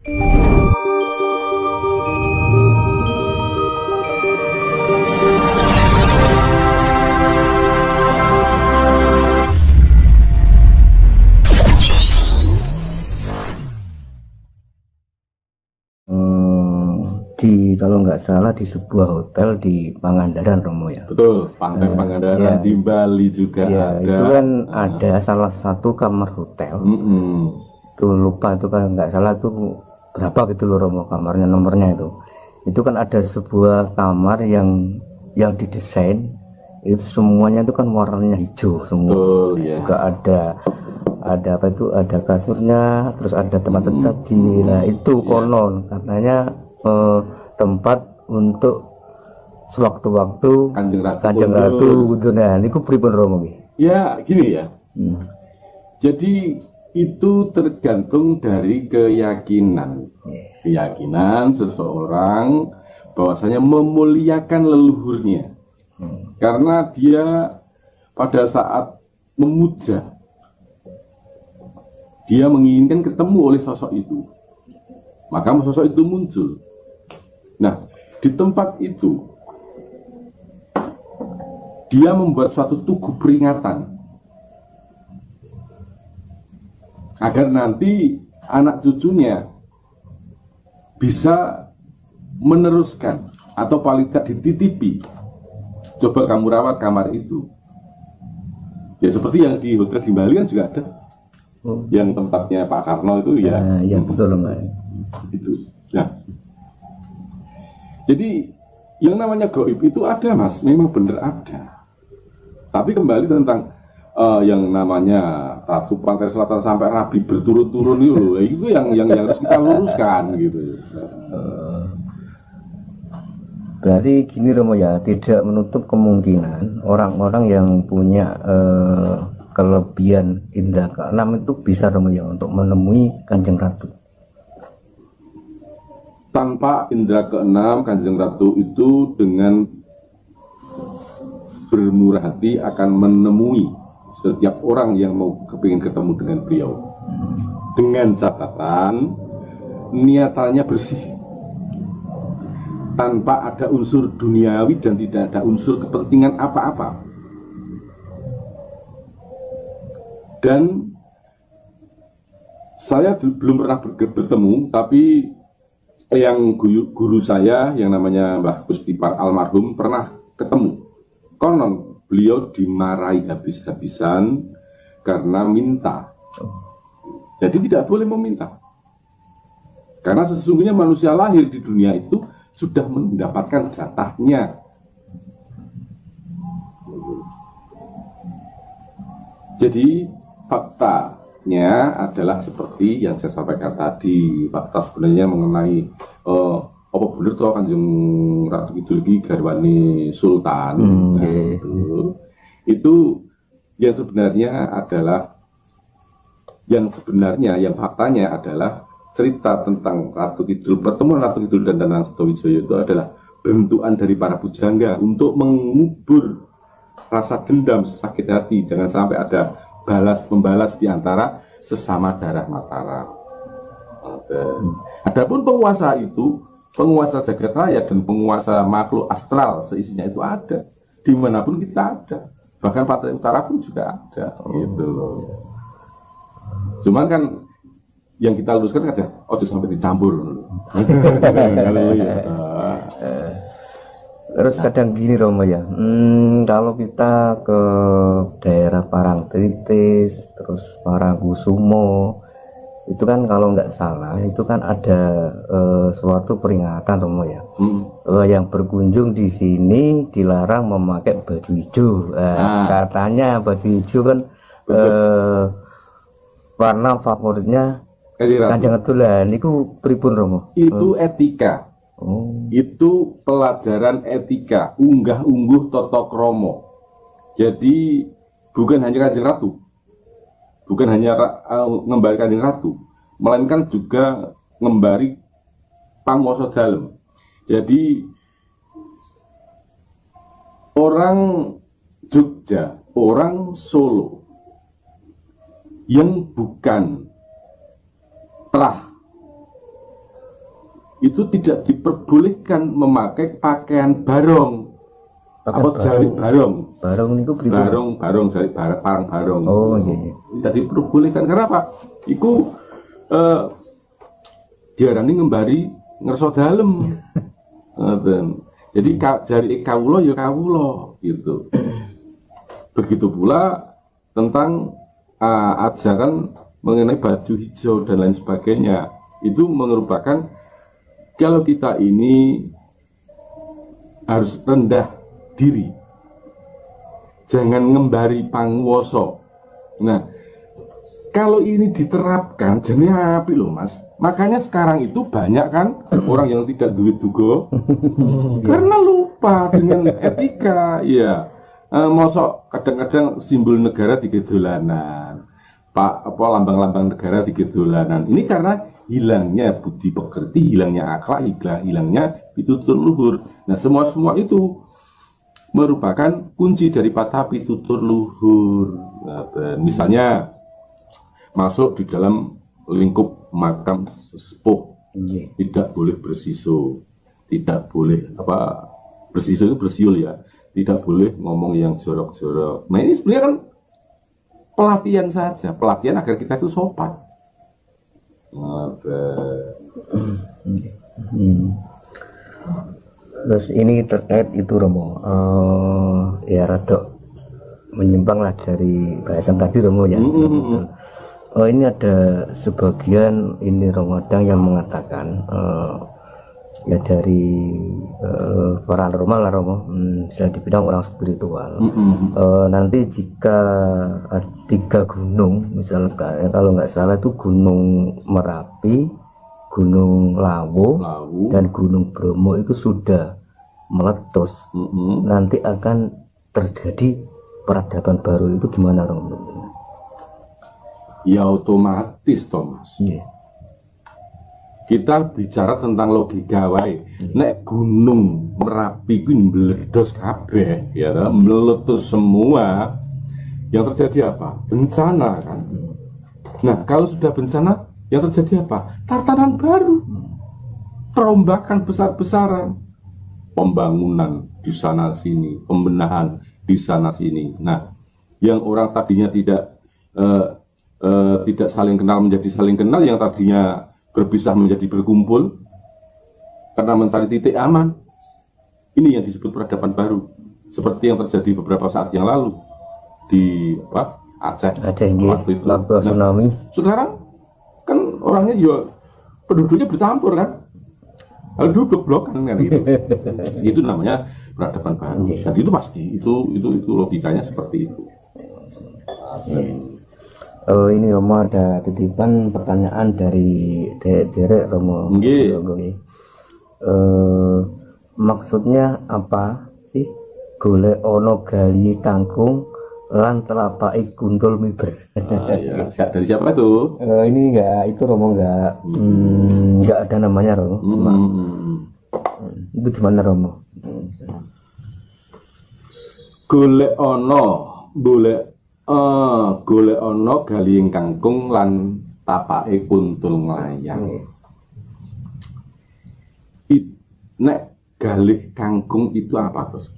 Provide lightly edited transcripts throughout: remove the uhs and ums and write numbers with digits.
Kalau nggak salah di sebuah hotel di Pangandaran, Romo ya. Betul, Pantai Pangandaran ya. Di Bali juga ya, ada. Itu kan ada salah satu kamar hotel. Itu lupa itu kan nggak salah tuh berapa gitu loh Romo kamarnya, nomornya itu. Itu kan ada sebuah kamar yang didesain itu semuanya itu kan warnanya hijau semua. Betul, ya. Juga ada apa itu, ada kasurnya, terus ada tempat sesaji. Nah itu konon katanya tempat untuk sewaktu-waktu Kanjeng Ratu wudu. Nah niku pripun Romo nggih? Ya gini ya. Jadi itu tergantung dari keyakinan seseorang bahwasanya memuliakan leluhurnya. Karena dia pada saat memuja, dia menginginkan ketemu oleh sosok itu, maka sosok itu muncul. Nah, di tempat itu dia membuat suatu tugu peringatan agar nanti anak cucunya bisa meneruskan atau paling tidak dititipi. Coba kamu rawat kamar itu. Ya seperti yang di hotel di Bali kan juga ada. Yang tempatnya Pak Karno itu ya. Ya betul Mbak. Itu. Nah, jadi yang namanya gaib itu ada Mas, memang benar ada. Tapi kembali tentang yang namanya Ratu Pantai Selatan sampai Rabi berturut-turut itu yang harus kita luruskan gitu. Berarti gini Romo ya, tidak menutup kemungkinan orang-orang yang punya kelebihan indera keenam itu bisa Romo ya untuk menemui Kanjeng Ratu. Tanpa indera keenam, Kanjeng Ratu itu dengan bermurah hati akan menemui setiap orang yang mau kepingin ketemu dengan beliau. Dengan catatan niatannya bersih, tanpa ada unsur duniawi dan tidak ada unsur kepentingan apa-apa. Dan saya belum pernah bertemu, tapi yang guru saya yang namanya Mbah Gustipar almarhum pernah ketemu. Konon beliau dimarahi habis-habisan karena minta. Jadi tidak boleh meminta. Karena sesungguhnya manusia lahir di dunia itu sudah mendapatkan jatahnya. Jadi faktanya adalah seperti yang saya sampaikan tadi. Fakta sebenarnya mengenai apa bener tuh Kanjeng Ratu Kidul iki garwane Sultan. Itu yang faktanya adalah cerita tentang Ratu Kidul, pertemuan Ratu Kidul dan Danang Sutawijaya itu adalah bentukan dari para pujangga untuk mengubur rasa dendam, sakit hati, jangan sampai ada membalas di antara sesama darah Mataram. Adapun penguasa jagat raya dan penguasa makhluk astral seisinya itu ada dimanapun kita ada, bahkan Pantai Utara pun juga ada gitu. Cuman kan yang kita luruskan ada sampai dicampur. Terus kadang gini Romo ya, kalau kita ke daerah Parangtritis, terus Parangkusumo, itu kan kalau nggak salah itu kan ada suatu peringatan Romo ya, yang berkunjung di sini dilarang memakai baju hijau. Katanya baju hijau kan warna favoritnya Kanjeng Ratu lah. Niku pripun Romo? Itu etika. Itu pelajaran etika, unggah-ungguh tata krama. Jadi bukan hanya Kanjeng Ratu, bukan hanya ngembari Kanjeng Ratu, melainkan juga ngembari panguwasa dalem. Jadi orang Jogja, orang Solo yang bukan telah itu tidak diperbolehkan memakai pakaian barong atau jari barong. Barong niku pripun? Barong jari parang barong. Oh iya. Tidak diperbolehkan karena apa? Iku diarani ngembari ngerso dalem. Jadi jari kawula ya kawula gitu. Begitu pula tentang ajaran mengenai baju hijau dan lain sebagainya. Itu merupakan kalau kita ini harus rendah diri, jangan ngembari panguwoso. Nah, kalau ini diterapkan jadi apik loh mas. Makanya sekarang itu banyak kan orang yang tidak duit dugo karena lupa dengan etika. Ya, mosok kadang-kadang simbol negara digedolanan, lambang-lambang negara digedolanan. Ini karena hilangnya budi pekerti, hilangnya akhlak, hilangnya pitutur luhur. Nah, semua itu merupakan kunci daripada pitutur luhur. Nah, misalnya masuk di dalam lingkup makam sesepuh, tidak boleh bersisul, tidak boleh bersisul itu bersiul ya, tidak boleh ngomong yang jorok-jorok. Nah, ini sebenarnya kan pelatihan saja, pelatihan agar kita itu sopan. Terus ini terkait itu Romo, ya rada menyimpang lah dari bahasan tadi Romo ya. Oh, ini ada sebagian ini Romadang yang mengatakan ya dari paranormal lah Romo, bisa dibilang orang spiritual. Nanti jika 3 gunung misalkan kalau nggak salah itu Gunung Merapi, Gunung Lawu dan Gunung Bromo itu sudah meletus, nanti akan terjadi peradaban baru. Itu gimana Romo? Ya otomatis Thomas. Kita bicara tentang logika wae. Nek Gunung Merapi kuwi meledos kabeh ya, meletus semua. Yang terjadi apa? Bencana kan. Nah, kalau sudah bencana, yang terjadi apa? Tatanan baru. Perombakan besar-besaran. Pembangunan di sana sini, pembenahan di sana sini. Nah, yang orang tadinya tidak saling kenal menjadi saling kenal, yang tadinya berpisah menjadi berkumpul karena mencari titik aman. Ini yang disebut peradaban baru, seperti yang terjadi beberapa saat yang lalu di Aceh waktu itu. Tsunami. Sekarang kan orangnya juga penduduknya bercampur kan, lalu duduk blokan kan gitu. Itu namanya peradaban baru. Dan itu pasti itu logikanya seperti itu. Ini Romo ada titipan pertanyaan dari Derek Romo. Maksudnya apa sih golek ono gali kangkung lan telapai gundul miber? Ya. Dari siapa itu? Ini enggak, itu Romo enggak ada namanya Romo. Itu gimana Romo? Golek ono gali kangkung lan tapake kuntul nglayang. Nek galih kangkung itu apa terus?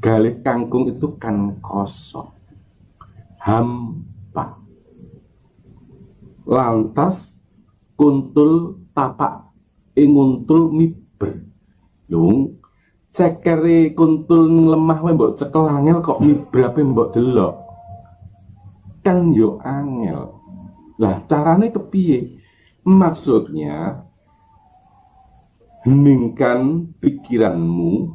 Galih kangkung itu kan kosong, hampa. Lantas kuntul tapak nguntul miber. Lung cekere kuntul lemah wae mbok cekel angel kok miber ape mbok delok. Kan yo angel. Lah carane kepiye? Maksudnya heningkan pikiranmu,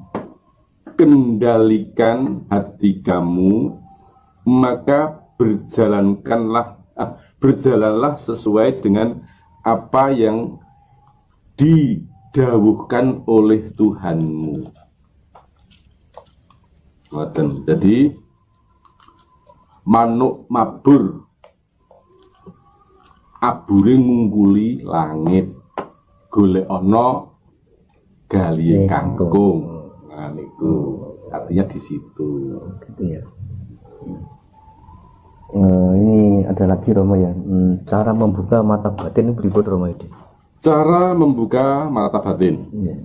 kendalikan hati kamu, maka berjalanlah sesuai dengan apa yang didawuhkan oleh Tuhanmu. Jadi manuk mabur abure ngungkuli langit, golek ana gali kangkung. Nah, niku artinya di situ. Gitu ya. Ini ada lagi Romo ya. Cara membuka mata batin ini berikut Romo ini. Cara membuka mata batin. Iya.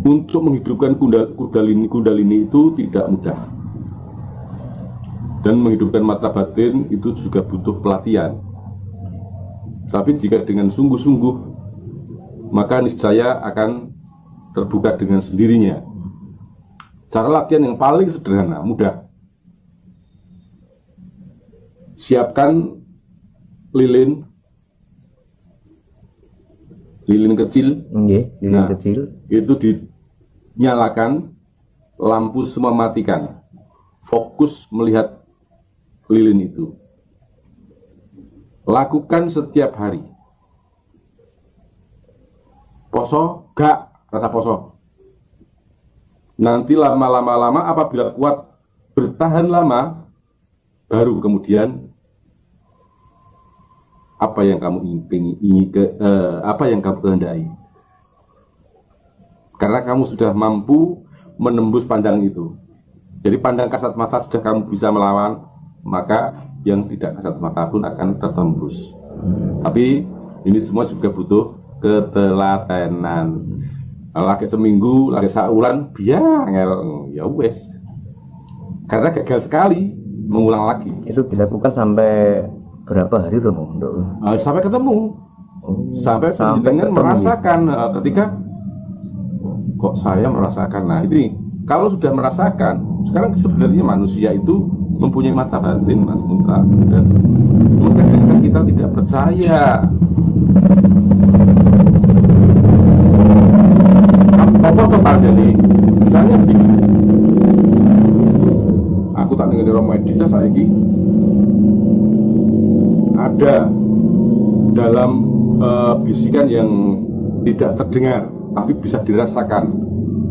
Untuk menghidupkan kundalini itu tidak mudah. Dan menghidupkan mata batin itu juga butuh pelatihan. Tapi jika dengan sungguh-sungguh, maka niscaya akan terbuka dengan sendirinya. Cara latihan yang paling sederhana, mudah. Siapkan lilin kecil. Lilin kecil. Itu dinyalakan, lampu semua matikan. Fokus melihat lilin itu. Lakukan setiap hari. Poso, gak rasa poso. Nanti lama-lama apabila kuat bertahan lama, baru kemudian apa yang kamu apa yang kamu kehendaki. Karena kamu sudah mampu menembus pandang itu. Jadi pandang kasat mata sudah kamu bisa melawan, maka yang tidak kasat mata pun akan tertembus. Tapi ini semua juga butuh ketelatenan. Lagi seminggu, lagi saulan, biar ya wes. Karena gagal sekali, mengulang lagi. Itu dilakukan sampai berapa hari Romo untuk sampai ketemu, sampai dengan merasakan ketika kok saya merasakan. Nah ini kalau sudah merasakan, sekarang sebenarnya manusia itu mempunyai mata batin, Mas Muntra, dan kadang-kadang kita tidak percaya. Apa kepada nih? Misalnya begini, aku tak ingin Romo Edisa saiki ada dalam bisikan yang tidak terdengar tapi bisa dirasakan.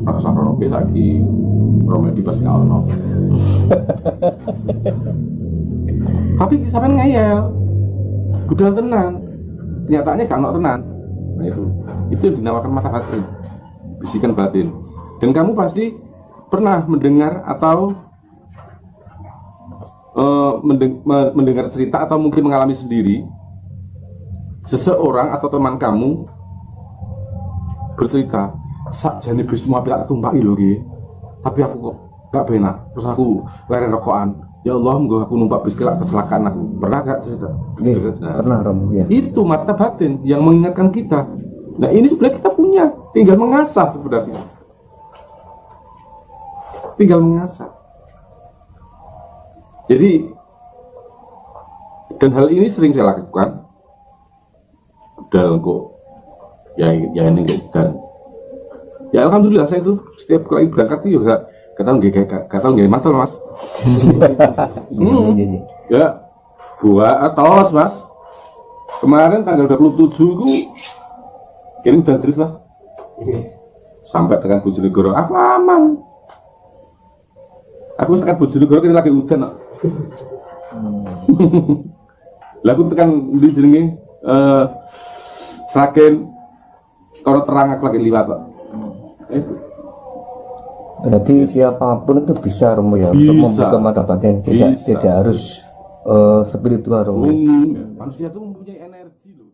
Rasa Romo lagi Romo Edisa pas ono. Tapi sampai ngeyel, budal tenan, kenyataannya gak ono tenan. Nah itu yang dinamakan mata batin, bisikan batin. Dan kamu pasti pernah mendengar atau mendengar cerita atau mungkin mengalami sendiri seseorang atau teman kamu bercerita, sakjane bis mobil tak tumpaki lho nggih, tapi aku kok gak penak, terus aku leren rokokan. Ya Allah, aku numpak bis kelak kecelakaan aku. Pernah gak cerita? Nah, pernah Romo ya. Itu mata batin yang mengingatkan kita. Nah ini sebenarnya kita punya, tinggal mengasah sebenarnya. Tinggal mengasah. Jadi, dan hal ini sering saya lakukan. Udah kok, ya ini dan ya alhamdulillah saya itu setiap kali berangkat itu juga kata nggak mantel Mas. Ya, buah atos Mas. Kemarin tanggal 27 itu kirim dan terus lah. Sampai tekan Bojonegoro, aku aman. Aku tekan Bojonegoro kini lagi udan. Lagu tekan di jenenge Sragen kalau terang aku lagi liwat Pak. Berarti siapapun itu bisa Romo ya untuk membuka mata batin, tidak harus spiritual Romo. Manusia itu mempunyai energi loh.